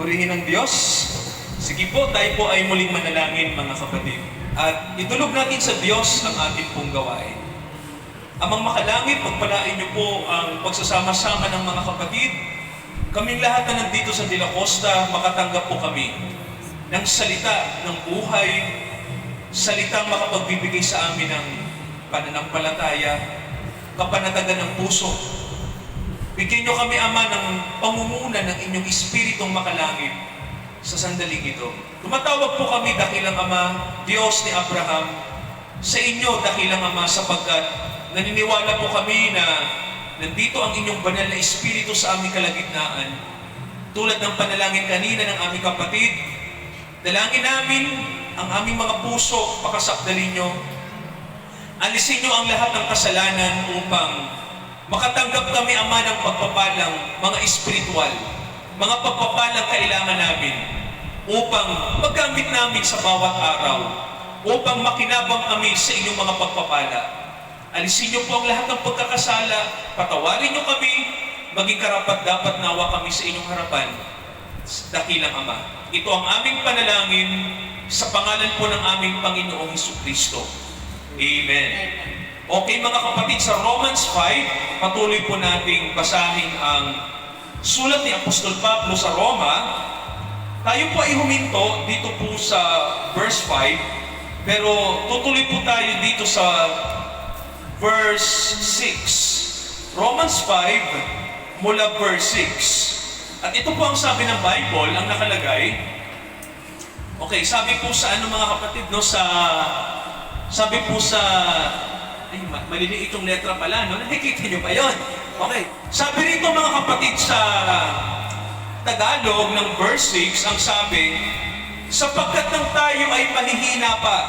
Purihin ng Diyos. Sige po, tayo po ay muling manalangin mga kapatid. At itulog natin sa Diyos ang ating pong gawain. Amang makalangit, pagpalain niyo po ang pagsasama-sama ng mga kapatid. Kaming lahat na nandito sa De La Costa, makatanggap po kami ng salita ng buhay, salitang makapagbibigay sa amin ng pananampalataya, kapanatagan ng puso. Bigyan niyo kami, Ama, ng pangunguna ng inyong Espiritong makalangit sa sandaling ito. Tumatawag po kami, dakilang Ama, Diyos ni Abraham, sa inyo, dakilang Ama, sapagkat naniniwala po kami na nandito ang inyong banal na Espiritu sa aming kalagitnaan. Tulad ng panalangin kanina ng aming kapatid, dalangin namin ang aming mga puso, pakasakdalin nyo. Alisin nyo ang lahat ng kasalanan upang makatanggap kami, Ama, ng pagpapalang mga espiritual, mga pagpapalang kailangan namin upang magamit namin sa bawat araw, upang makinabang kami sa inyong mga pagpapala. Alisin niyo po ang lahat ng pagkakasala, patawarin niyo kami, maging karapat-dapat nawa kami sa inyong harapan, dakilang Ama. Ito ang aming panalangin sa pangalan po ng aming Panginoong Hesukristo. Amen. Okay mga kapatid, sa Romans 5, patuloy po nating basahin ang sulat ni Apostol Pablo sa Roma. Tayo po ay huminto dito po sa verse 5, pero tutuloy po tayo dito sa verse 6. Romans 5, mula verse 6. At ito po ang sabi ng Bible, ang nakalagay. Okay, sabi po sa mga kapatid, no, sabi po sa ay, maliliit yung letra pala, no? Nakikita nyo ba yun? Okay. Sabi rito mga kapatid sa Tagalog ng verse 6, ang sabi, sapagkat nang tayo ay mahihina pa,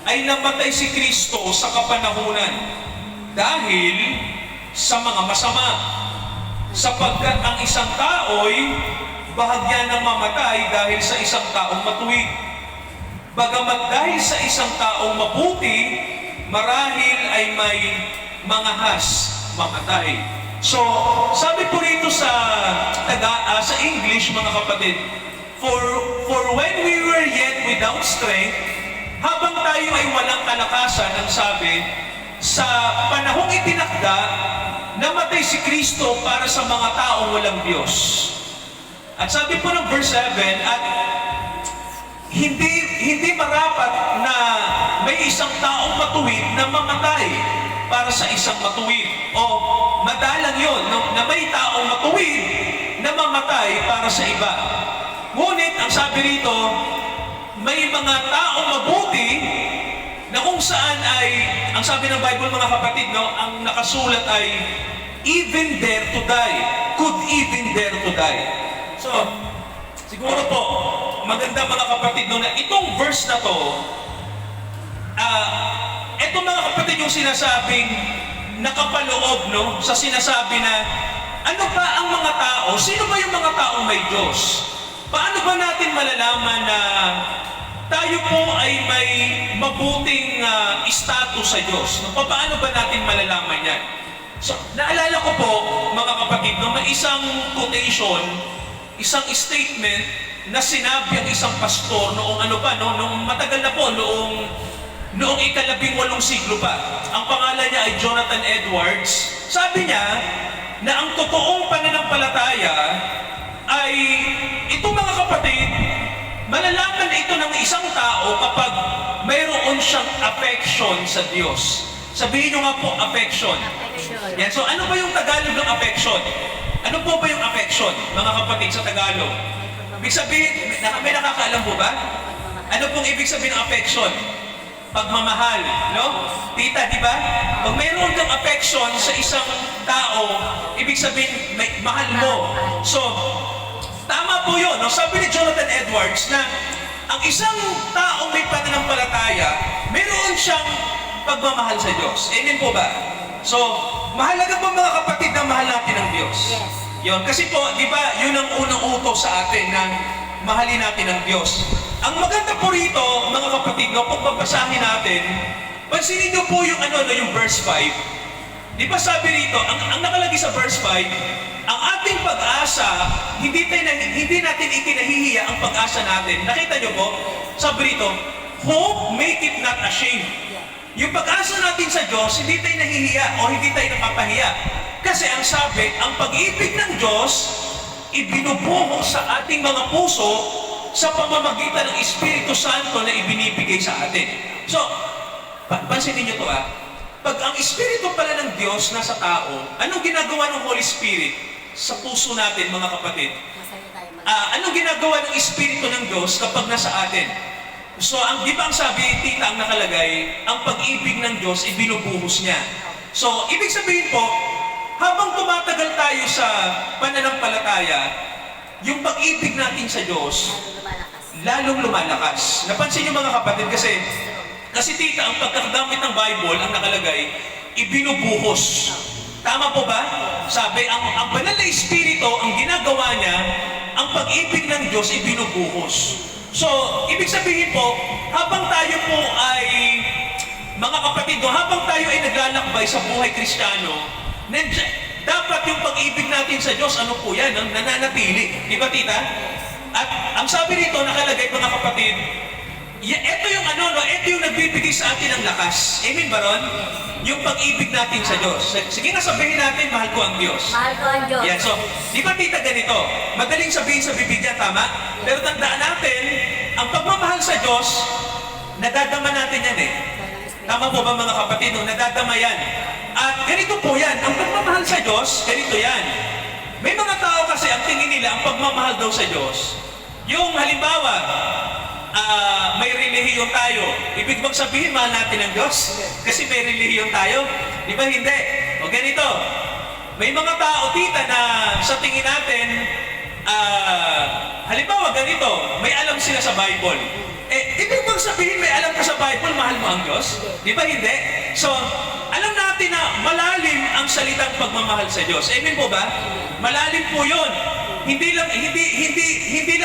ay namatay si Kristo sa kapanahunan dahil sa mga masama. Sapagkat ang isang tao'y bahagya ng mamatay dahil sa isang taong matuwid. Bagamat dahil sa isang taong mabuti, marahil ay may mga mamatay. So, sabi po rito sa English, mga kapatid, for when we were yet without strength, habang tayo ay walang kalakasan, ang sabi, sa panahong itinakda, namatay si Kristo para sa mga taong walang Diyos. At sabi po ng verse 7, at hindi marapat na may isang taong matuwid na mamatay para sa isang matuwid. O madalang yun, na may taong matuwid na mamatay para sa iba. Ngunit, ang sabi rito, may mga taong mabuti na kung saan ay, ang sabi ng Bible mga kapatid, no, ang nakasulat ay, even dare to die, could even dare to die. So, siguro po, maganda mga kapatid, no, na itong verse na to, ito mga kapatid yung sinasabing nakapaloob, no, sa sinasabi na, ano ba ang mga tao? Sino ba yung mga taong may Diyos? Paano ba natin malalaman na tayo po ay may mabuting status sa Diyos? No? Paano ba natin malalaman yan? So, naalala ko po, mga kapatid, no, may isang quotation, isang statement na sinabi ang isang pastor noong noong matagal na po, noong ika-18 siglo pa. Ang pangalan niya ay Jonathan Edwards. Sabi niya na ang totoong pananampalataya ay ito mga kapatid, malalaman ito ng isang tao kapag mayroon siyang affection sa Diyos. Sabihin niyo nga po, affection. Yan. So ano ba yung Tagalog ng affection? Ano po ba yung affection, mga kapatid, sa Tagalog? Ibig sabihin, may nakakaalam po ba? Ano pong ibig sabihin ng affection? Pagmamahal, no? Tita, di ba? Pag mayroon kang affection sa isang tao, ibig sabihin, mahal mo. So, tama po yun, no? Sabi ni Jonathan Edwards na ang isang taong may pananampalataya, mayroon siyang pagmamahal sa Diyos. Amen po ba? So, mahalaga po mga kapatid na mahal natin ang Diyos. Yes. Yun. Kasi po, di ba, yun ang unang utos sa atin na mahalin natin ang Diyos. Ang maganda po rito, mga kapatid, no, kung babasahin natin, pansinin niyo po yung yung verse 5. Di ba sabi rito, ang nakalagay sa verse 5, ang ating pag-asa, hindi natin ikinahihiya ang pag-asa natin. Nakita niyo po? Sabi rito, hope make it not ashamed. Yung pag-asa natin sa Diyos, hindi tayo nahihiya o hindi tayo napapahiya. Kasi ang sabi, ang pag-ibig ng Diyos, ibinubuhos sa ating mga puso sa pamamagitan ng Espiritu Santo na ibinibigay sa atin. So, pansinin niyo to Pag ang Espiritu pala ng Diyos nasa tao, anong ginagawa ng Holy Spirit sa puso natin, mga kapatid? Anong ginagawa ng Espiritu ng Diyos kapag nasa atin? So, di ba ang sabi, tita, ang nakalagay, ang pag-ibig ng Diyos, ibinubuhos niya. So, ibig sabihin po, habang tumatagal tayo sa pananampalataya, yung pag-ibig natin sa Diyos, lalong lumalakas. Napansin niyo mga kapatid, kasi tita, ang pagkagamit ng Bible, ang nakalagay, ibinubuhos. Tama po ba? Sabi, ang banal na Espiritu, ang ginagawa niya, ang pag-ibig ng Diyos, ibinubuhos. So, ibig sabihin po, habang tayo po ay, mga kapatid, habang tayo ay naglalakbay sa buhay Kristiyano, dapat yung pag-ibig natin sa Diyos, ano po yan, nananatili. Di ba, tita? At ang sabi rito, nakalagay, mga kapatid, ito yung ito yung nagbibigay sa atin ng lakas. Amen ba ron? Yung pag-ibig natin sa Diyos. Sige nga, sabihin natin, mahal ko ang Diyos. Mahal ko ang Diyos. Yan, so, di ba, tita, ganito? Madaling sabihin sa bibig niya, tama? Pero tandaan natin, ang pagmamahal sa Diyos, nadadama natin yan Tama po ba, mga kapatid? Nadadama yan. At ganito po yan, ang pagmamahal sa Diyos, ganito yan. May mga tao kasi ang tingin nila, ang pagmamahal daw sa Diyos, yung halimbawa, may relihiyon tayo. Ibig bang sabihin, mahal natin ang Diyos? Kasi may relihiyon tayo? Di ba hindi? O ganito, may mga tao, tita, na sa tingin natin, halimbawa ganito, may alam sila sa Bible. Ibig bang sabihin, may alam ka sa Bible, mahal mo ang Diyos? Di ba hindi? So, alam natin na malalim ang salitang pagmamahal sa Diyos. Amen po ba? Malalim po yun. Hindi lang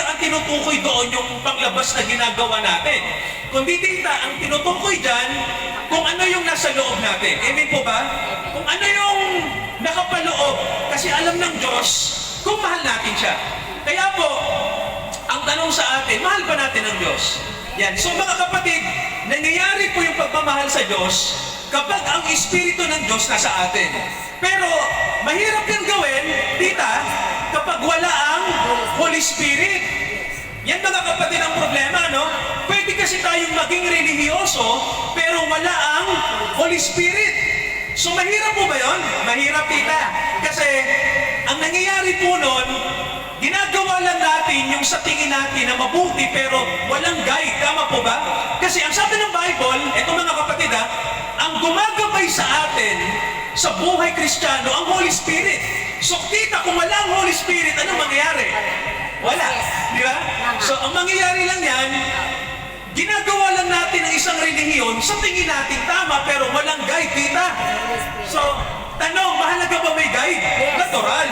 ang tinutukoy doon yung panglabas na ginagawa natin. Kundi tita, ang tinutukoy dyan, kung ano yung nasa loob natin. Amen po ba? Kung ano yung nakapaloob. Kasi alam ng Diyos kung mahal natin siya. Kaya po, ang tanong sa atin, mahal ba natin ang Diyos? Yan. So mga kapatid, nangyayari po yung pagmamahal sa Diyos kapag ang Espiritu ng Diyos nasa atin. Pero, mahirap yung gawin, tita, kapag wala ang Holy Spirit. Yan mga kapatid ang problema, no? Pwede kasi tayong maging relihiyoso, pero wala ang Holy Spirit. So, mahirap po ba yun? Mahirap, tita. Kasi, ang nangyayari po nun, ginagawa lang natin yung sa tingin natin na mabuti, pero walang guide. Tama po ba? Kasi ang sabi ng Bible, eto mga kapatid ang gumagabay sa atin sa buhay Kristiyano, ang Holy Spirit. So, tita, kung wala ang Holy Spirit, ano mangyayari? Wala. Di ba? So, ang mangyayari lang yan, ginagawa lang natin ang isang relihiyon sa tingin natin tama, pero walang guide, tita. So, tanong, mahalaga ba may guide? Natural.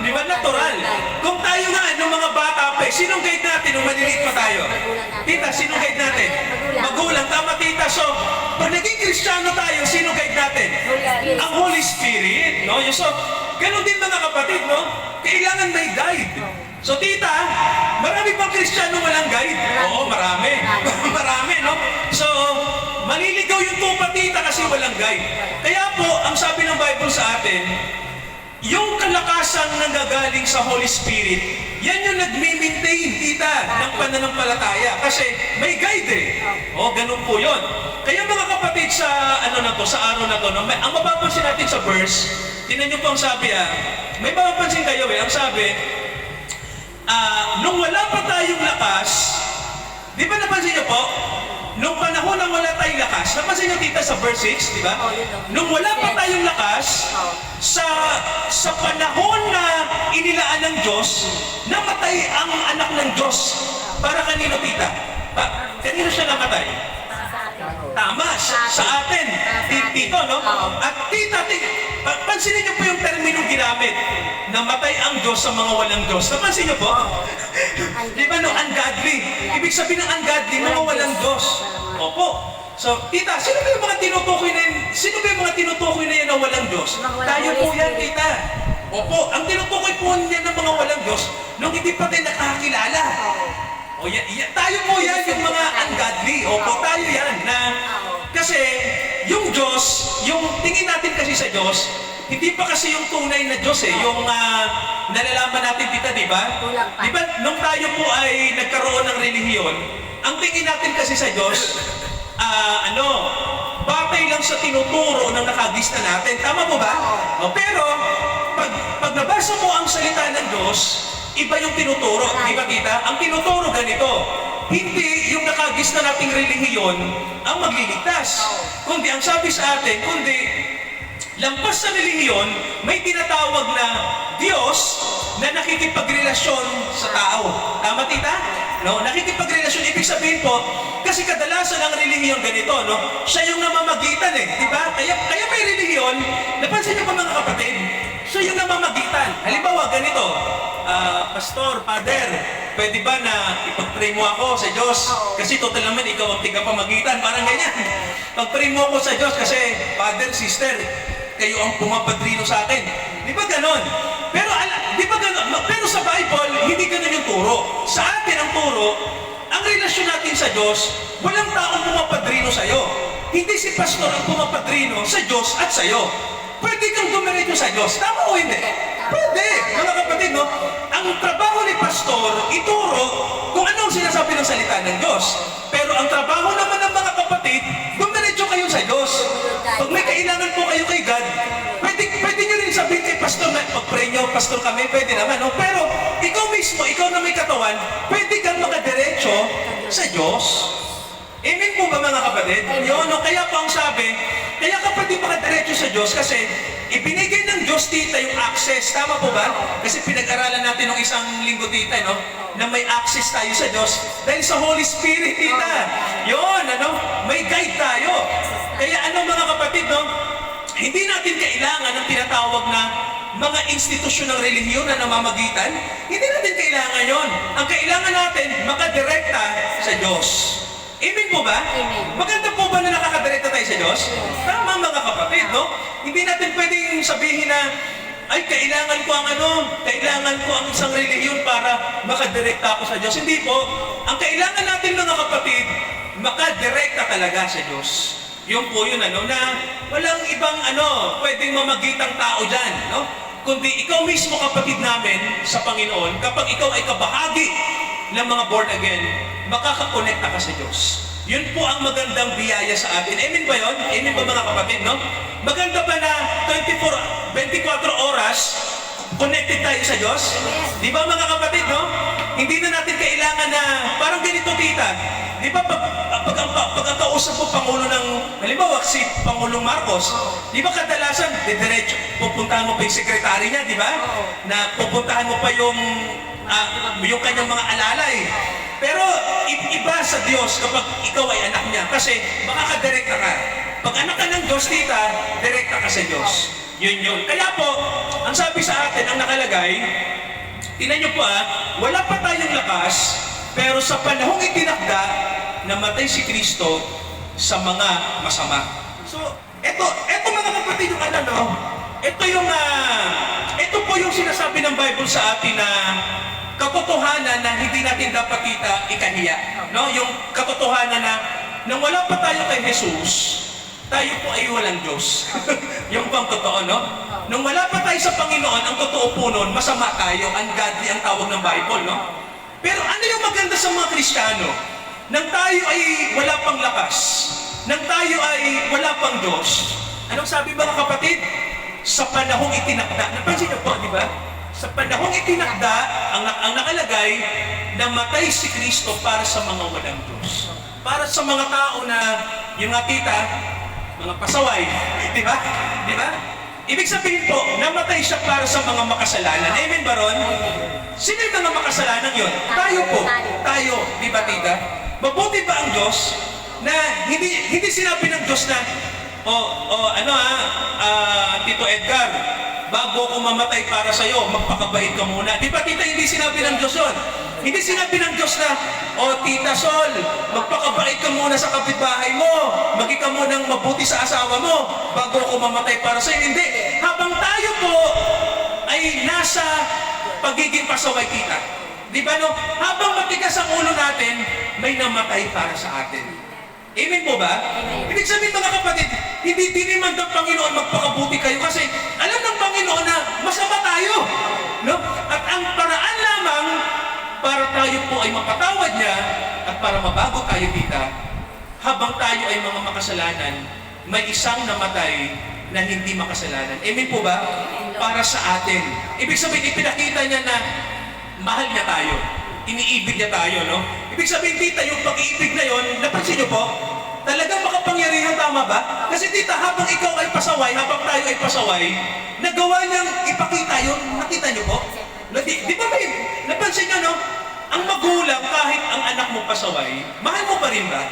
Di ba? Natural. Kung tayo nga, nung mga bata pa, sinong guide natin nung maliliit pa tayo? Tita, sinong guide natin? Magulang. Tama, tita. So, pag naging Kristiyano tayo, sinong guide natin? Ang Holy Spirit. No? So, ganun din mga kapatid, no? Kailangan may guide. So, tita, marami bang Kristiyano walang guide? Oo, marami. Marami, no? So, maliligaw yung tupa, tita, kasi walang guide. Kaya po, ang sabi ng Bible sa atin, yung kalakasang nanggagaling sa Holy Spirit, yan yung nagme-maintain, tita, ng pananampalataya. Kasi may guide O, ganun po yun. Kaya mga kapatid, sa sa araw na to, ang mapapansin natin sa verse, tingnan nyo po ang sabi may mapapansin kayo ang sabi, nung wala pa tayong lakas, di ba napansin nyo po? Nung panahon na wala tayong lakas, napansin nyo tita sa verse 6, di ba? Nung wala pa tayong lakas, sa panahon na inilaan ng Diyos, namatay ang anak ng Diyos. Para kanino tita? Kanino siya namatay? Tama, sa atin. Tito, no? At tita, pansinin niyo po yung terminong ginamit. Namatay ang Diyos sa mga walang Diyos. Napansin niyo po? Di ba no, ungodly? Ibig sabihin ng ungodly, mga walang Diyos. Opo. So, tita, sino ba yung mga tinutukoy na yan? Sino ba yung mga tinutukoy na yan na walang Diyos? Tayo po yan, tita. Opo, ang tinutukoy po niya ng mga walang Diyos, nung hindi pa tayo nakakilala. O tayo po yan, yung mga ungodly. Opo, tayo yan. Kasi yung Diyos, yung tingin natin kasi sa Diyos, hindi pa kasi yung tunay na Diyos yung nalalaman natin dito, di ba? Di ba, nung tayo po ay nagkaroon ng relihiyon, ang tingin natin kasi sa Diyos, batay lang sa tinuturo ng nakagista natin. Tama po ba? Pero, pag nabasa mo ang salita ng Diyos, iba yung tinuturo. Di ba, tita? Ang tinuturo ganito, hindi yung nakagista nating relihiyon ang magliligtas. Kundi, ang sabi sa atin, kundi, lampas sa relihiyon, may tinatawag na Diyos na nakikipagrelasyon sa tao. Tama, tita? No? Nakikipagrelasyon, ibig sabihin po, kasi kadalasan ang relihiyon ganito, no? Siya yung namamagitan di ba? Kaya may relihiyon, napansin niyo ba mga kapatid? Siya yung namamagitan. Halimbawa, ganito, Pastor, Father, pwede ba na ipag-pray mo ako sa Diyos? Kasi total naman, ikaw ang tigapamagitan, parang ganyan. Pag-pray mo ako sa Diyos kasi, Father, Sister, kayo ang pumapadrino sa akin. Di ba ganon? Pero, di ba ganon? Pero sa Bible, hindi ganon yung turo. Sa atin ang turo, ang relasyon natin sa Diyos, walang taong pumapadrino sa'yo. Hindi si Pastor ang pumapadrino sa Diyos at sa'yo. Pwede kang dumiretso sa Diyos. Tama o hindi? Pwede. Mga kapatid, no? Ang trabaho ni Pastor, ituro kung anong sinasabi ng salita ng Diyos. Pero ang trabaho naman ng mga kapatid, dumiretso kayo sa Diyos. Pag may kailangan po kayo kay God, pwede nyo rin sabihin kay Pastor na pag-pray nyo, Pastor kami, pwede naman, no? Pero ikaw mismo, ikaw na may katawan, pwede kang makadiretso sa Diyos. Amen po ba mga kapatid? Yun, no? Kaya po ang sabi, kaya ka pwede makadiretso sa Diyos kasi ibinigay ng Diyos, tita, yung access. Tama po ba? Kasi pinag-aralan natin ng isang linggo, tita, no? Na may access tayo sa Diyos dahil sa Holy Spirit, tita. Yun, may guide tayo. Kaya mga kapatid, no? Hindi natin kailangan ng tinatawag na mga institusyon ng relihiyon na namamagitan. Hindi natin kailangan yon. Ang kailangan natin, makadirekta sa Diyos. Amen po ba? Amen. Maganda po ba na nakakadirekta tayo sa Diyos? Tama mga kapatid, no? Hindi natin pwedeng sabihin na, ay, kailangan ko ang isang relihiyon para makadirekta ako sa Diyos. Hindi po. Ang kailangan natin mga kapatid, makadirekta talaga sa Diyos. Yun po yun, na walang ibang pwedeng mamagitang tao dyan, no? Kundi ikaw mismo, kapatid namin, sa Panginoon, kapag ikaw ay kabahagi ng mga born again, makakakonekta ka sa Diyos. Yun po ang magandang biyaya sa atin. Amen ba yun? Amen ba mga kapatid, no? Maganda ba na 24 oras connected tayo sa Diyos? Di ba mga kapatid, no? Hindi na natin kailangan na, parang ganito, tita. Di ba pag ang kausap mo Pangulo ng, halimbawa si Pangulong Marcos, di ba kadalasan, diretso, pupuntahan mo pa yung sekretary niya, di ba? Na pupuntahan mo pa yung kanyang mga alalay. Pero iba sa Diyos kapag ikaw ay anak niya kasi makakadirekta ka. Pag anak ka ng Diyos, tita, direkta ka sa Diyos. Yun. Kaya po, ang sabi sa atin, ang nakalagay, tingnan niyo po wala pa tayong lakas, pero sa panahong itinakda, namatay si Kristo sa mga masama. So, eto mga kapatid yung ito po yung sinasabi ng Bible sa atin na katotohanan na hindi natin dapat ikahiya. No? Yung katotohanan na nang wala pa tayo kay Jesus, tayo po ay walang Diyos. Yung pang totoo, no? Nung wala pa tayo sa Panginoon, ang totoo po nun, masama tayo, ungodly ang tawag ng Bible, no? Pero ano yung maganda sa mga Kristiyano? Nang tayo ay wala pang lakas, nang tayo ay wala pang Diyos, anong sabi mga kapatid? Sa panahong itinakda. Napansin niyo po, di ba? Sa panahong itinakda, ang nakalagay, namatay si Kristo para sa mga walang Diyos. Para sa mga tao na, yung nga tita, mga pasaway, di ba? Di ba? Ibig sabihin po, namatay siya para sa mga makasalanan. Amen ba ron? Sino yung mga makasalanan yun? Tayo po. Tayo. Di ba, tita? Mabuti ba ang Diyos na hindi sinabi ng Diyos na, Tito Edgar, bago ako mamatay para sa'yo, magpakabait ka muna. Di ba, tita, hindi sinabi ng Diyos yun? Hindi sinabi ng Diyos na, Tita Sol, magpakabait ka muna sa kapitbahay mo, maging ka munang mabuti sa asawa mo, bago ako mamatay para sa'yo. Hindi. Habang tayo po ay ay nasa pagiging pasaway, tita. Di ba no? Habang matigas ang ulo natin, may namatay para sa atin. Amen po ba? Amen. Ibig sabihin mga kapatid, hindi diniman ng Panginoon magpakabuti kayo kasi alam ng Panginoon na masama tayo. No? At ang paraan lamang para tayo po ay mapatawad niya at para mabago tayo, tita, habang tayo ay mga makasalanan, may isang namatay na hindi makasalanan. Amen po ba? Para sa atin. Ibig sabihin, ipinakita niya na mahal niya tayo. Iniibig niya tayo, no? Ibig sabihin, tita, yung pag-iibig na yon, napansin niyo po, talagang makapangyarihan, tama ba? Kasi tita, habang ikaw ay pasaway, habang tayo ay pasaway, nagawa niyang ipakita yun. Nakita niyo po? Di ba may, napansin niyo, no? Ang magulang, kahit ang anak mo pasaway, mahal mo pa rin ba?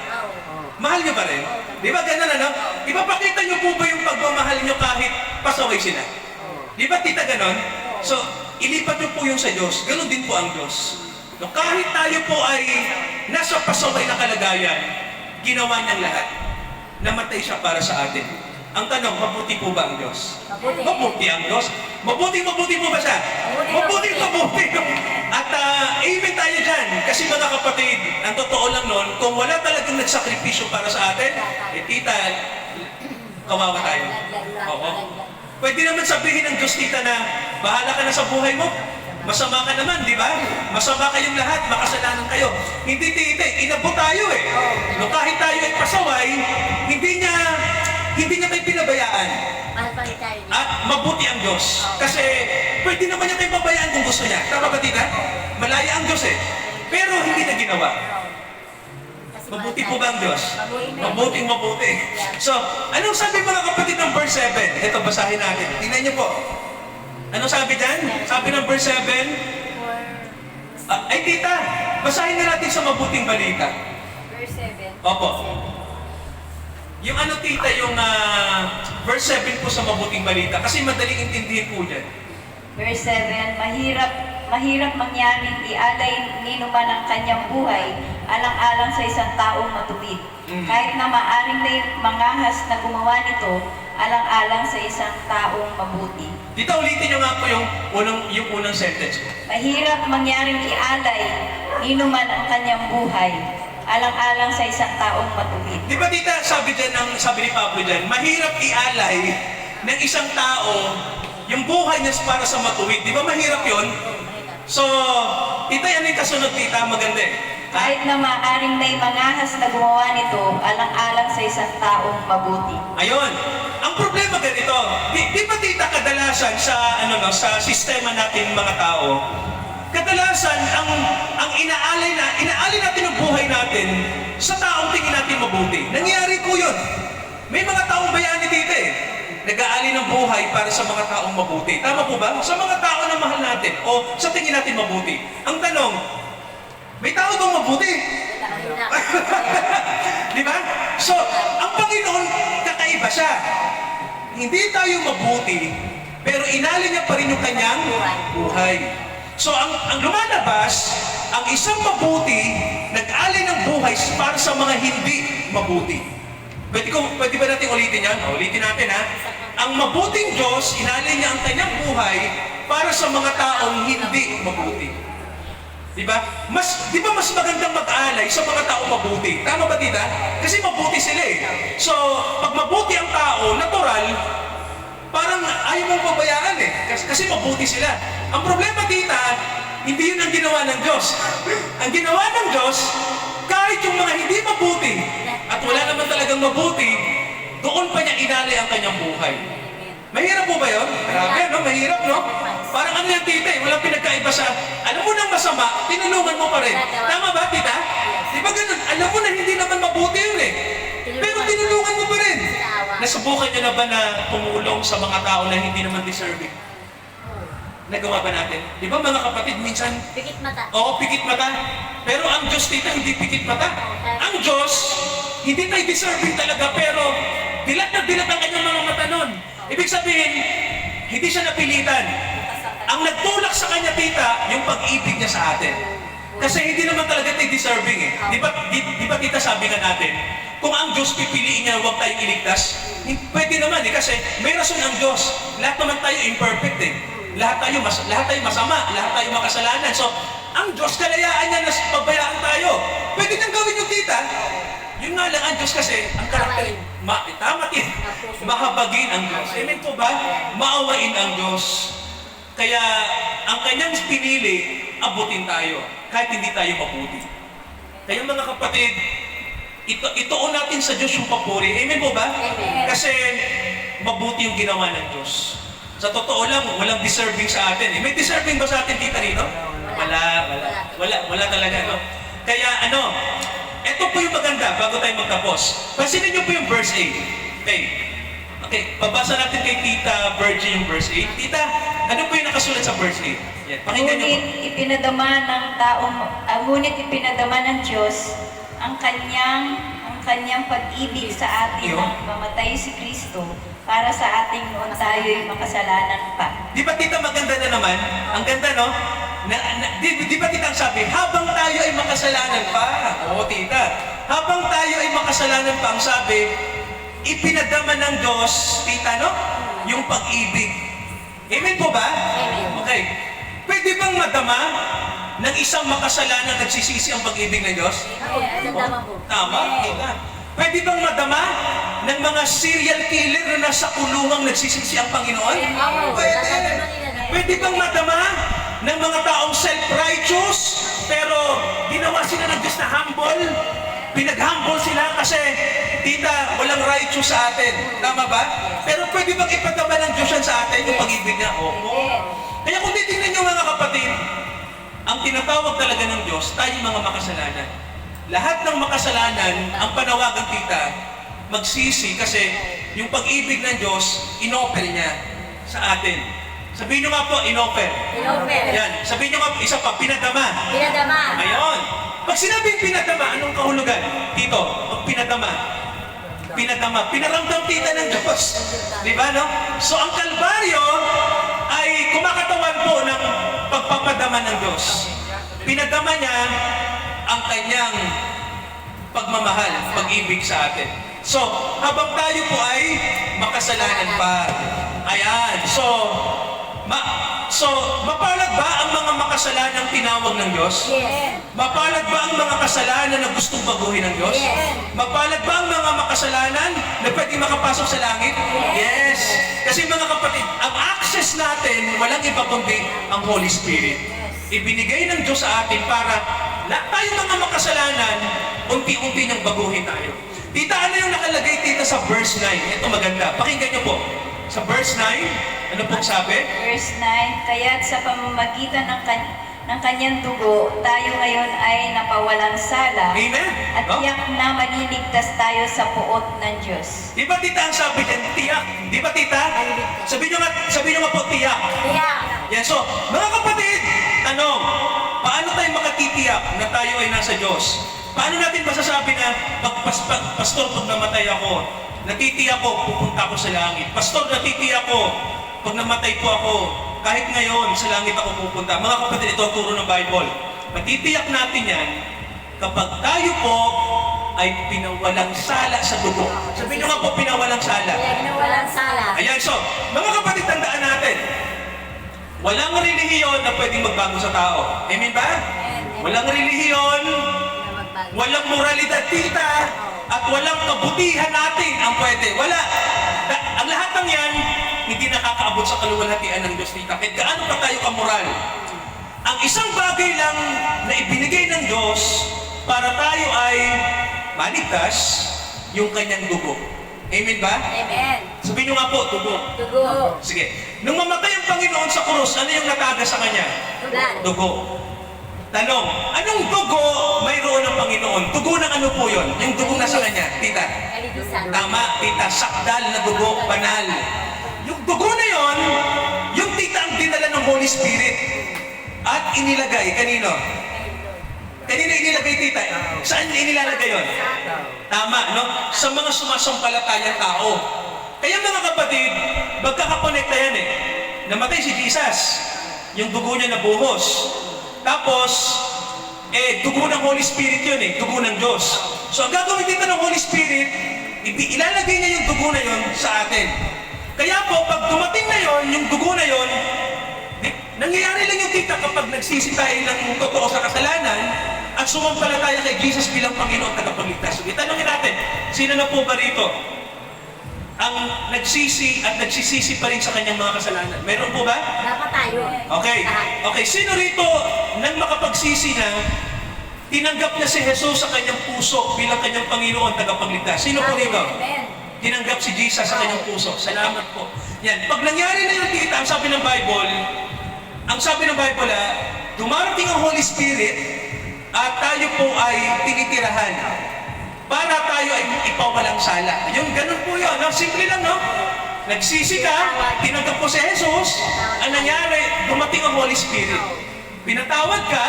Mahal niyo pa rin? Di ba ganun, ano? Ipapakita niyo po ba yung pagmamahal niyo kahit pasaway sila? Di ba, tita, ganon? So, ilipat niyo po yung sa Diyos. Ganon din po ang Diyos. No, kahit tayo po ay nasa pasaway na kalagayan, ginawa niyang lahat. Namatay siya para sa atin. Ang tanong, mabuti po ba ang Diyos? Mabuti. Mabuti ang Diyos? Mabuti po ba siya? Mabuti. Mabuti. At amen tayo dyan. Kasi mga kapatid, ang totoo lang nun, kung wala talagang nagsakripisyo para sa atin, tita, kawawa tayo. Oo. Pwede naman sabihin ng Diyos, tita, na bahala ka na sa buhay mo. Masama ka naman, di ba? Masama kayong lahat, makasalanan kayo. Hindi, tita, inabot tayo eh. No, kahit tayo ay pasaway, hindi niya tayo pinabayaan. At mabuti ang Diyos. Kasi pwede naman niya tayo pabayaan kung gusto niya. Tama ba, tita? Malaya ang Diyos eh. Pero hindi na ginawa. Mabuti po ba ang Diyos? Mabuting mabuti. So, anong sabi mga kapatid ng verse 7? Ito, basahin natin. Tingnan niyo po. Anong sabi dyan? Sabi ng verse 7? Ay, tita, basahin na natin sa mabuting balita. Verse 7. Opo. Yung ano, tita, yung verse 7 po sa mabuting balita. Kasi madaling intindihin po dyan. Verse 7, mahirap mangyaring ialay ninuman ang kanyang buhay alang-alang sa isang taong matuwid. Kahit na maaring may mangahas na gumawa nito alang-alang sa isang taong mabuti. Dito ulitin nyo nga po yung unang sentence ko. Mahirap mangyaring ialay ninuman ang kanyang buhay alang-alang sa isang taong matuwid. Di ba tita, sabi ni Pablo dyan, mahirap ialay ng isang tao yung buhay niya para sa matuwid. Di ba mahirap yon? So, tita, yan yung kasunod, tita, maganda eh. Kahit na maaring may mangahas na gumawa nito alang-alang sa isang taong mabuti. Ayun. Ang problema ganito, di ba tita, kadalasan sa sistema natin mga tao, kadalasan ang inaalay natin ang buhay natin sa taong tingin natin mabuti. Nangyayari po yun. May mga taong bayani dito eh. Nag-aali ng buhay para sa mga taong mabuti. Tama po ba? Sa mga tao na mahal natin o sa tingin natin mabuti. Ang tanong, may tao bang mabuti? Di ba? So, ang Panginoon, kakaiba siya. Hindi tayo mabuti, pero inali niya pa rin yung kanyang buhay. So, ang lumalabas, ang isang mabuti, nag-alay ng buhay para sa mga hindi mabuti. Pwede ba natin ulitin yan? Ulitin natin ha. Ang mabuting Diyos, inalay niya ang kanyang buhay para sa mga taong hindi mabuti. Diba? Di ba mas magandang mag-alay sa mga taong mabuti? Tama ba, tita? Kasi mabuti sila eh. So, pag mabuti ang tao, natural, parang ayaw mong pabayaan eh. Kasi mabuti sila. Ang problema, tita, hindi yun ang ginawa ng Diyos. Ang ginawa ng Diyos, kahit yung mga hindi mabuti, at wala naman talagang mabuti, doon pa niya inalay ang kanyang buhay. Mahirap po ba yun? Grabe, no? Mahirap, no? Parang ano yan, tita eh, walang pinagkaiba sa, alam mo nang masama, tinulungan mo pa rin. Tama ba, tita? Di ba ganun? Alam mo na hindi naman mabuti yun eh. Pero tinulungan mo pa rin. Nasubukan niyo na ba na tumulong sa mga tao na hindi naman deserving? Nagawa ba natin? Di ba mga kapatid, minsan, Pikit mata. oo, pikit mata. Pero ang Diyos, tita, hindi pikit mata. Ang Diyos, hindi tayo deserving talaga, pero dilat na dilat ang kanyang mga mata nun. Ibig sabihin, hindi siya napilitan. Ang nagtulak sa kanya, tita, yung pag-ibig niya sa atin. Kasi hindi naman talaga tayo deserving eh. Di ba tita, sabi nga natin, kung ang Diyos pipiliin niya, huwag tayong iligtas, pwede naman eh, kasi may rason ang Diyos. Lahat naman tayo imperfect eh. Lahat tayo masama, lahat tayo makasalanan. So, ang Diyos, kalayaan niya na pabayaan tayo. Pwede nang gawin yung tita. Yun nga lang, ang Diyos kasi, ang karakter, tamatin, mahabagin ang Diyos. Amen po ba? Maawain ang Diyos. Kaya, ang kanyang pinili, abutin tayo, kahit hindi tayo mabuti. Kaya mga kapatid, ituon natin sa Diyos yung papuri. Amen po ba? Amen. Kasi, mabuti yung ginawa ng Diyos. Sa totoo lang, walang deserving sa atin. May deserving ba sa atin, tita, rito? Wala talaga, no? Kaya ito po yung maganda bago tayo magtapos. Pansinin niyo po yung verse 8. Okay, pabasa natin kay Tita Virgie yung verse 8. Tita, ano po yung nakasulat sa verse 8? Yan, pakinggan niyo po. Ngunit ipinadama ng Diyos ang kanyang pag-ibig sa atin Yun. nang mamatay si Kristo para sa ating noon tayo'y makasalanan pa. Di ba tita maganda na naman? Ang ganda, no? Di ba tita ang sabi, habang tayo ay makasalanan pa. Oo tita. Habang tayo ay makasalanan pa, ang sabi, ipinadama ng Diyos, tita, no? Yung pag-ibig. Amen po ba? Amen. Okay. Pwede bang madama ng isang makasalanan nagsisisi ang pag-ibig ng Diyos? Tama, tita. Pwede bang madama ng mga serial killer na nasa kulungang nagsisisi ang Panginoon? Pwede. Pwede bang madama ng mga taong self-righteous pero ginawa sila ng Diyos na humble? Pinag-humble sila kasi, tita, walang righteous sa atin. Tama ba? Pero pwede bang ipadama ng Diyos yan sa atin yung pag-ibig niya? Opo. Kaya kung titingnan niyo mga kapatid, ang tinatawag talaga ng Diyos, tayo mga makasalanan. Lahat ng makasalanan, ang panawagan tita, magsisi kasi yung pag-ibig ng Diyos, inoffer niya sa atin. Sabihin niyo nga po, inoffer. Yan. Sabihin niyo nga po, isa pa, pinadama. Ngayon, pag sinabing pinadama, anong kahulugan? Tito, pag pinadama, pinaramdam tita ng Diyos. Di ba, no? So, ang Kalbaryo ay kumakatawan po ng pagpapadama ng Diyos. Pinadama niya ang kanyang pagmamahal, pag-ibig sa atin. So, habang tayo po ay makasalanan pa. Ayan. So, mapalad ba ang mga makasalanang tinawag ng Diyos? Yes. Mapalad ba ang mga kasalanan na gustong baguhin ng Diyos? Yes. Mapalad ba ang mga makasalanan na pwedeng makapasok sa langit? Yes. Kasi mga kapatid, ang access natin, walang iba kundi ang Holy Spirit. Ibinigay ng Diyos sa atin para tayo mga makasalanan, unti-unti niyang baguhin tayo. Tita, ano yung nakalagay tita sa verse 9? Ito maganda. Pakinggan niyo po. Sa verse 9, ano pong sabi? Verse 9, kaya't sa pamamagitan ng kanyang dugo, tayo ngayon ay napawalang sala. Amen. At tiyak na maliligtas tayo sa puot ng Diyos. Di ba tita ang sabi dyan? Tiyak. Di ba tita? Sabi niyo nga po, tiyak. Yan, so, mga kapatid, tanong, paano tayo makatitiyak na tayo ay nasa Diyos? Paano natin masasabi na, pastor, pag namatay ako, natitiyak ko, pupunta ako sa langit. Pastor, natitiyak ko, pag namatay po ako, kahit ngayon, sa langit ako pupunta. Mga kapatid, ito ang turo ng Bible. Matitiyak natin yan kapag tayo po ay pinawalang sala sa dugo. Sabihin nyo nga po, pinawalang sala. Ayan, so, mga kapatid, tandaan natin, walang relihiyon na pwedeng magbago sa tao. Amen ba? Walang relihiyon, walang moralidad tita, at walang kabutihan natin ang pwede. Wala. Ang lahat ng yan, hindi nakakaabot sa kaluwalhatian ng Diyos tita. Kahit gaano pa tayo kamoral. Ang isang bagay lang na ibinigay ng Diyos para tayo ay maligtas, yung kanyang dugo. Amen ba? Sabihin nyo nga po, dugo. Sige. Nung mamatay ang Panginoon sa krus, ano yung nataga sa kanya? Dugo. Tanong, anong dugo mayroon ng Panginoon? Dugo ng ano po yun? Yung dugo na sa kanya, tita? Tama, tita. Sakdal na dugo, banal. Yung dugo na yon, yung tita ang dinala ng Holy Spirit. At inilagay, kanino? Kanino inilagay, tita? Saan inilalagay yon? Tama, no? Sa mga sumasampalatayang tao. Kaya mga kapatid, magkakakonekta yan eh. Namatay si Jesus. Yung dugo niya nabuhos. Tapos, dugo ng Holy Spirit yun eh, dugo ng Diyos. So, ang gagawin dito ng Holy Spirit, ilalagay niya yung dugo na yun sa atin. Kaya po, pag dumating na yun, yung dugo na yun, Nangyayari lang yung tita kapag nagsisi tayo ng totoo sa kasalanan at sumampalataya kay Jesus bilang Panginoon at tagapagligtas. So, itanongin natin, sino na po ba rito ang nagsisi at nagsisisi pa rin sa kanyang mga kasalanan? Meron po ba? Dapat tayo. Okay. Okay, sino rito nang makapagsisi na tinanggap niya si Jesus sa kanyang puso bilang kanyang Panginoon at tagapagligtas? Sino po rito? Amen. Tinanggap si Jesus sa kanyang puso. Salamat po. Yan. Pag nangyari na yung tita, ang sabi ng Bible, dumarating ang Holy Spirit at tayo po ay tinitirahan para tayo ay ipawalang sala. Yung ganun po yun. No? Simple lang, no? Nagsisi ka, tinanggap po si Jesus, ang nangyari, dumating ang Holy Spirit. Pinatawad ka,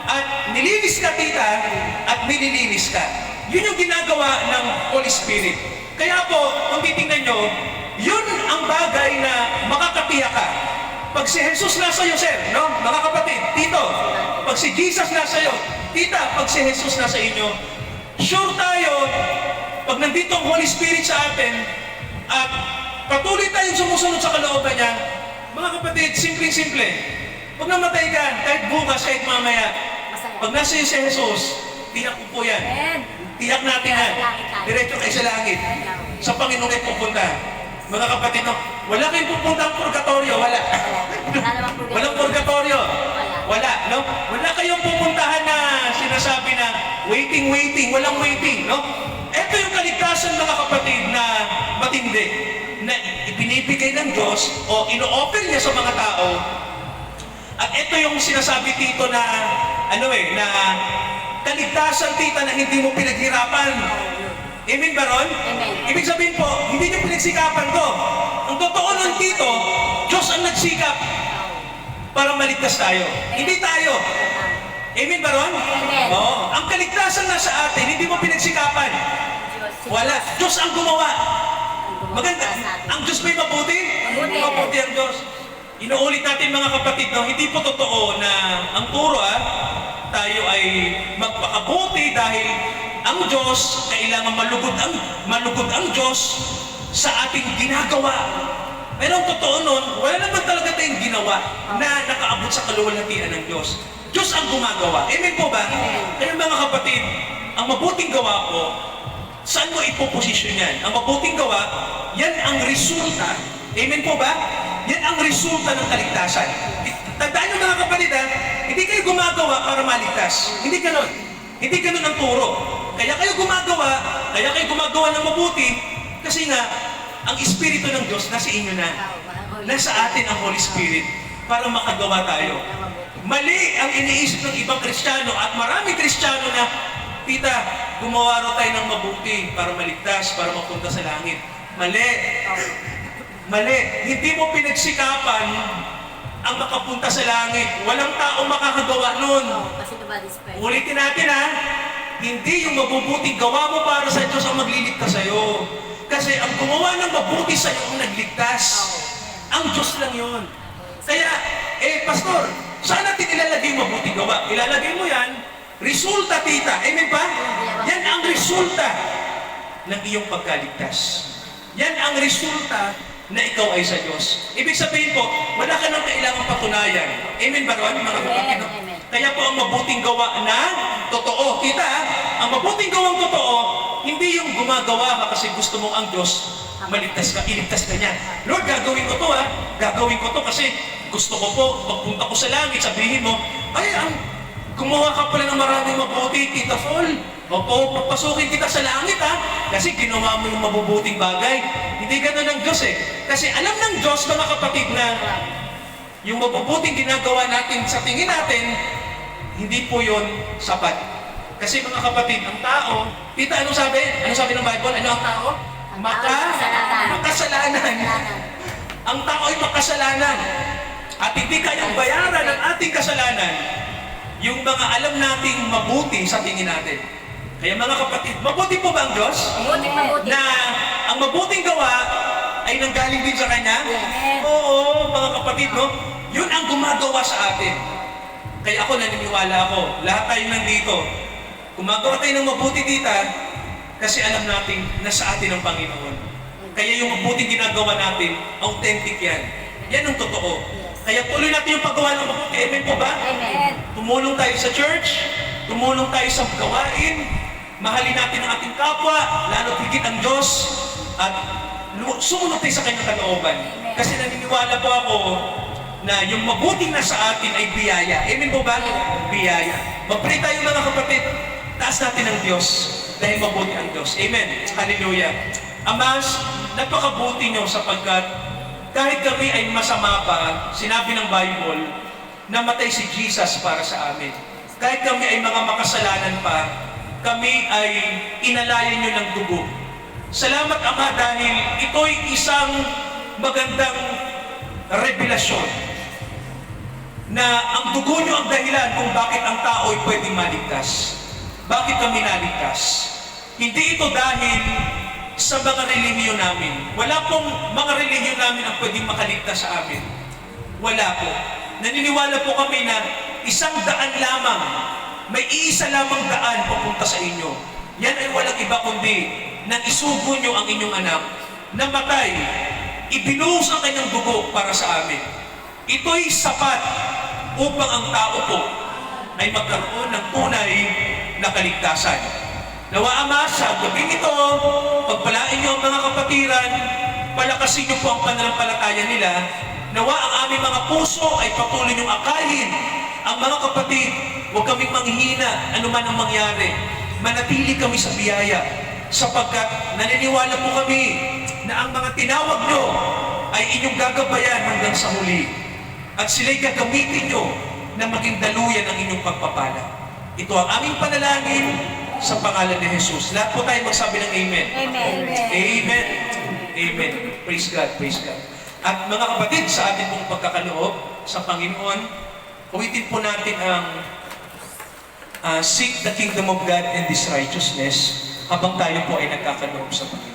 at nilinis ka, tita, at nililinis ka. Yun yung ginagawa ng Holy Spirit. Kaya po, kung titingnan nyo, yun ang bagay na makakatiyak ka. Pag si Jesus nasa iyo, sir, no? Mga kapatid, tito, pag si Jesus nasa iyo, tita, pag si Jesus nasa inyo, sure tayo, pag nandito ang Holy Spirit sa atin, at patuloy tayong sumusunod sa kalooban niya, mga kapatid, simpleng-simple. Pag namatay ka, kahit bukas, kahit mamaya, pag nasa iyo si Jesus, tiyak ko po yan. Amen. Tiyak natin yan. Diretso kayo sa langit. Sa Panginoon ay pupunta. Mga kapatid, no? Wala kayong pupunta ang purgatorio. Wala. Walang purgatorio. Wala, no? Wala kayong pupuntahan na sinasabi na waiting. Walang waiting, no? Ito yung kaligtasan, mga kapatid, na matindi. Na ibinibigay ng Diyos o ino-offer niya sa mga tao. At ito yung sinasabi dito na, na kaligtasan, tita, na hindi mo pinaghirapan. Amen ba ron? Amen. Ibig sabihin po, hindi niyo pinagsikapan to. Ang totoo nun dito, Diyos ang nagsikap para maligtas tayo. Hindi tayo. Amen ba ron? Amen. Oo. Ang kaligtasan na sa atin, hindi mo pinagsikapan. Wala. Diyos ang gumawa. Maganda. Ang Diyos may mabuti? Mabuti ang Diyos. Inuulit natin, mga kapatid, no? Hindi po totoo na ang turo, tayo ay magpakabuti dahil ang Diyos, kailangan malugod ang Diyos sa ating ginagawa. Pero ang totoo nun, wala naman talaga tayong ginawa na nakaabot sa kaluwalhatian ng Diyos. Diyos ang gumagawa. Amen po ba? Kaya mga kapatid, ang mabuting gawa po, saan mo ipoposisyon yan? Ang mabuting gawa, yan ang resulta. Amen po ba? Yan ang resulta ng kaligtasan. Tandaan nyo, mga kapatid, hindi kayo gumagawa para maligtas. Hindi ganon. Hindi ganon ang turo. Kaya kayo gumagawa ng mabuti kasi nga, ang Espiritu ng Diyos nasa inyo na. Nasa atin ang Holy Spirit para makagawa tayo. Mali ang iniisip ng ibang Kristiyano at maraming Kristiyano na, tita, gumawa raw tayo ng mabuti para maligtas, para mapunta sa langit. Mali. Mali. Hindi mo pinagsikapan ang makapunta sa langit. Walang taong makakagawa nun. Ulitin natin, hindi yung mabubuting gawa mo para sa Diyos ang magliligtas sa'yo. Kasi ang gumawa ng mabuti sa'yo ang nagligtas. Ang Diyos lang yun. Kaya, pastor, saan natin ilalagay yung mabuting gawa? Ilalagay mo yan, resulta, tita. Amen ba? Yan ang resulta ng iyong pagkaligtas. Yan ang resulta na ikaw ay sa Diyos. Ibig sabihin po, wala ka nang kailangang patunayan. Amen ba ron, mga kapatid? Kaya po ang mabuting gawa na totoo. Kita, ang mabuting gawang totoo, hindi yung gumagawa ka kasi gusto mo ang Diyos maligtas ka, iligtas ka niya. Lord, gagawin ko to Gagawin ko to kasi gusto ko po, pagpunta ko sa langit, sabihin mo, ay, gumawa ka pala ng maraming mabuti, Tita Fall. Opo, papasukin kita sa langit kasi ginawa mo yung mabubuting bagay. Hindi ganun ang Diyos Kasi alam ng Diyos, mga kapatid, na yung mabubuting ginagawa natin sa tingin natin, hindi po yun sapat. Kasi mga kapatid, ang tao, tita, anong sabi? Anong sabi ng Bible? Ano ang tao? Makasalanan. Ang tao ay makasalanan. At hindi kayang bayaran ng ating kasalanan yung mga alam nating mabuti sa tingin natin. Kaya mga kapatid, mabuti po ba ang Diyos? Mabuti. Na ang mabuting gawa ay nanggaling din sa Kanya? Yes. Oo, mga kapatid, no? Yun ang gumagawa sa atin. Kaya ako naniniwala ako, lahat tayo nandito, gumagawa tayo ng mabuti, tita, kasi alam natin na sa atin ang Panginoon. Kaya yung mabuting ginagawa natin, authentic yan. Yan ang totoo. Kaya tuloy natin yung paggawa ng mabuti. Amen po ba? Amen. Tumulong tayo sa church, tumulong tayo sa gawain, mahalin natin ang ating kapwa, lalo higit ang Diyos, at sumunod tayo sa kanyang kalooban. Kasi naniniwala po ako na yung mabuting nasa atin ay biyaya. Amen po ba? Biyaya. Mag-pray tayo mga kapatid. Taas natin ang Diyos dahil mabuti ang Diyos. Amen. Hallelujah. Amas, napakabuti nyo sapagkat kahit kami ay masama pa, sinabi ng Bible, namatay si Jesus para sa amin. Kahit kami ay mga makasalanan pa, kami ay inalayan nyo ng dugo. Salamat Ama dahil ito'y isang magandang revelasyon na ang dugo nyo ang dahilan kung bakit ang tao ay pwedeng maligtas. Bakit kami naligtas? Hindi ito dahil sa mga relihiyon namin. Wala pong mga relihiyon namin ang pwedeng makaligtas sa amin. Wala po. Naniniwala po kami na isang daan lamang, may iisa lamang daan papunta sa inyo. Yan ay walang iba kundi nang isugo nyo ang inyong anak, namatay, ibinuhos ang kanyang dugo para sa amin. Ito'y sapat upang ang tao po ay magkaroon ng tunay na kaligtasan. Nawa Ama, sa gabing ito, pagpalain niyo ang mga kapatiran, palakasin niyo po ang pananampalataya nila, nawa ang aming mga puso ay patuloy niyong akalin ang mga kapatid, huwag kaming manghihina anuman ang mangyari. Manatili kami sa biyaya, sapagkat naniniwala po kami na ang mga tinawag nyo ay inyong gagabayan hanggang sa huli. At sila'y gagamitin nyo na maging daluyan ng inyong pagpapala. Ito ang aming panalangin sa pangalan ni Jesus. Lahat po tayo magsabi ng Amen. Amen. Amen. Amen. Praise God. Praise God. At mga kapatid, sa ating pong pagkakaloob sa Panginoon, uwitin po natin ang seek the kingdom of God and His righteousness habang tayo po ay nagkakaloob sa Panginoon.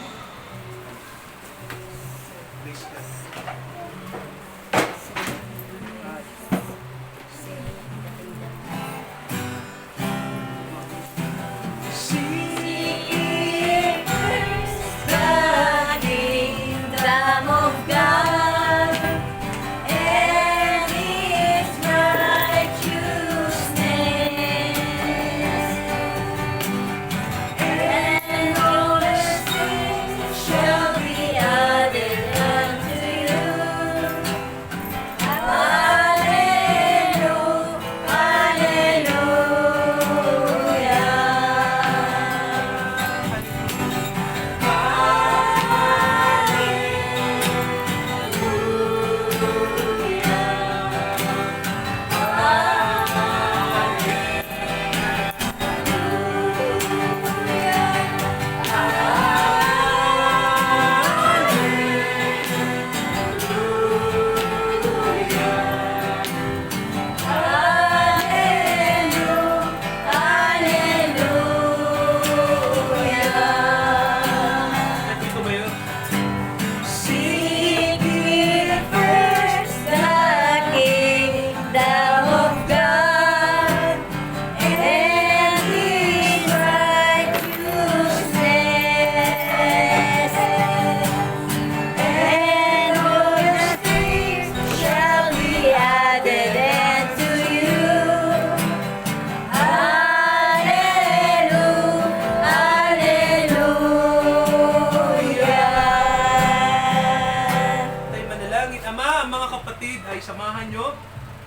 Samahan nyo,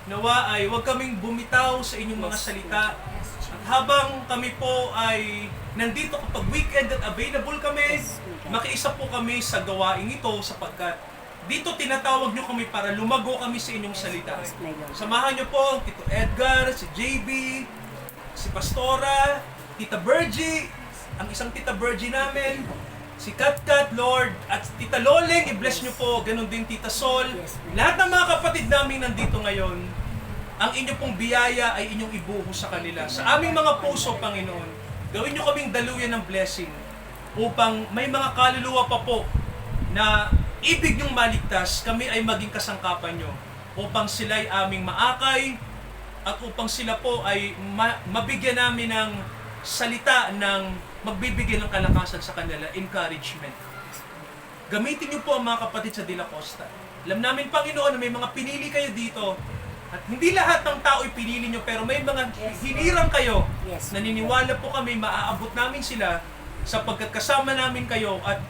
nawa ay huwag kaming bumitaw sa inyong mga salita. At habang kami po ay nandito kapag weekend at available kami, makiisa po kami sa gawain ito sapagkat dito tinatawag nyo kami para lumago kami sa inyong salita. Samahan nyo po Tito Edgar, si JB, si Pastora, Tita Bergie, ang isang Tita Bergie namin, si Katkat, Lord, at Tita Loleng, i-bless nyo po, ganun din Tita Sol. Lahat ng mga kapatid namin nandito ngayon, ang inyong pong biyaya ay inyong ibuhos sa kanila. Sa aming mga puso, Panginoon, gawin nyo kaming daluyan ng blessing upang may mga kaluluwa pa po na ibig nyong maligtas, kami ay maging kasangkapan nyo upang sila ay aming maakay at upang sila po ay mabigyan namin ng salita ng magbibigay ng kalakasan sa kanila, encouragement. Gamitin niyo po ang mga kapatid sa De La Costa. Alam namin, Panginoon, na may mga pinili kayo dito. At hindi lahat ng tao pinili niyo, pero may mga hinirang kayo. Yes. Naniniwala po kami, maaabot namin sila sapagkat kasama namin kayo at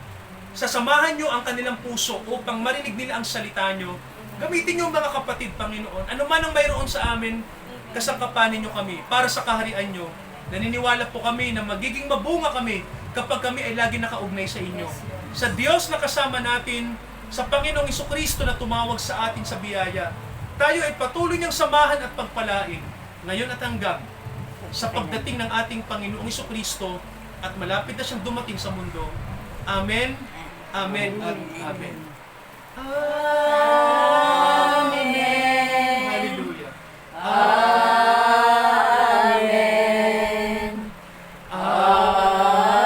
sasamahan niyo ang kanilang puso upang marinig nila ang salita niyo. Gamitin niyo mga kapatid, Panginoon. Ano man ang mayroon sa amin, kasangkapanin niyo kami para sa kaharian niyo. Naniniwala po kami na magiging mabunga kami kapag kami ay lagi nakaugnay sa inyo. Sa Diyos na kasama natin, sa Panginoong Jesucristo na tumawag sa atin sa biyaya, tayo ay patuloy niyang samahan at pagpalain ngayon at hanggang sa pagdating ng ating Panginoong Jesucristo at malapit na siyang dumating sa mundo. Amen, amen, at amen. Amen. Hallelujah. Amen. Amen.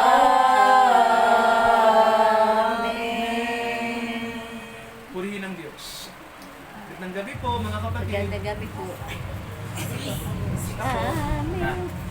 Purihin ang Diyos. Magandang gabi po mga kapatid. Magandang gabi po. Amen.